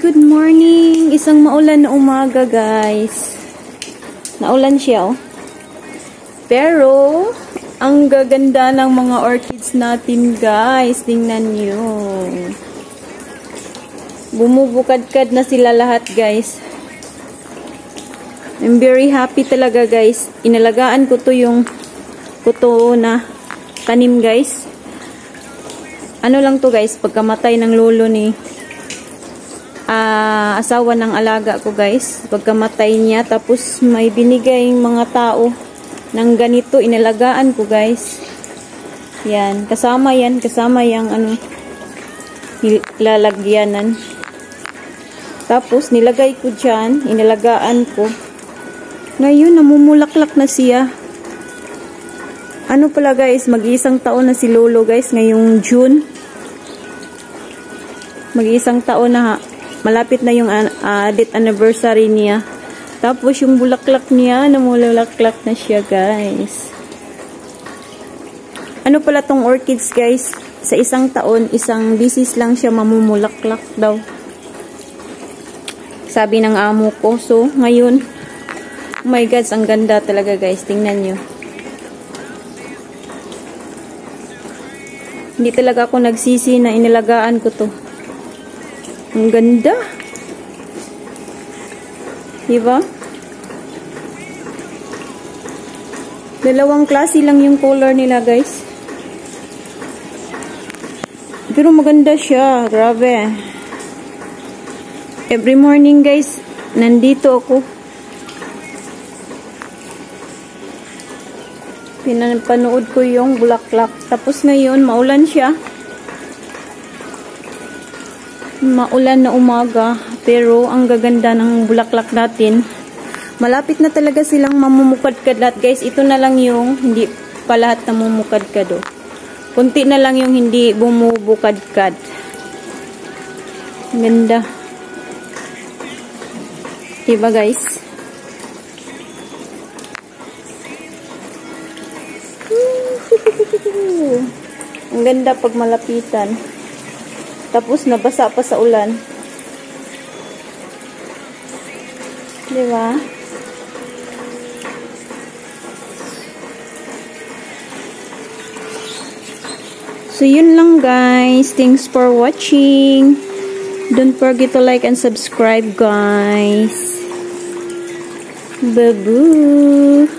Good morning! Isang maulan na umaga, guys. Naulan siya, oh. Pero, ang gaganda ng mga orchids natin, guys. Tingnan nyo. Bumubukadkad na sila lahat, guys. I'm very happy talaga, guys. Inalagaan ko to yung kuto na tanim, guys. Ano lang to, guys, pagkamatay ng lolo ni asawa ng alaga ko, guys. Pagkamatay niya, tapos may binigay mga tao ng ganito, inalagaan ko, guys. Yan, kasama yung ano, lalagyanan. Tapos nilagay ko dyan, inalagaan ko. Ngayon, namumulaklak na siya. Ano pala, guys, mag-iisang taon na si lolo, guys, ngayong June. Mag-iisang taon na, malapit na yung death anniversary niya. Tapos yung bulaklak niya, namulaklak na siya, guys. Ano pala tong orchids, guys? Sa isang taon, isang bisis lang siya mamumulaklak daw. Sabi ng amo ko. So, ngayon, oh my God, ang ganda talaga, guys. Tingnan nyo. Hindi talaga ako nagsisi na inalagaan ko to. Ang ganda. Diba? Dalawang klase lang yung color nila, guys. Pero maganda siya. Grabe. Every morning, guys, nandito ako. Pinapanood ko yung bulaklak. Tapos ngayon, maulan siya. Maulan na umaga, pero ang gaganda ng bulaklak natin. Malapit na talaga silang mamumukadkad lahat, guys. Ito na lang yung hindi pa lahat namumukadkad, oh. Kunti na lang yung hindi bumubukadkad. Ganda. Diba, guys? Ang ganda pag malapitan. Tapos nabasa pa sa ulan. Diba? So yun lang, guys. Thanks for watching. Don't forget to like and subscribe, guys. Bye-bye.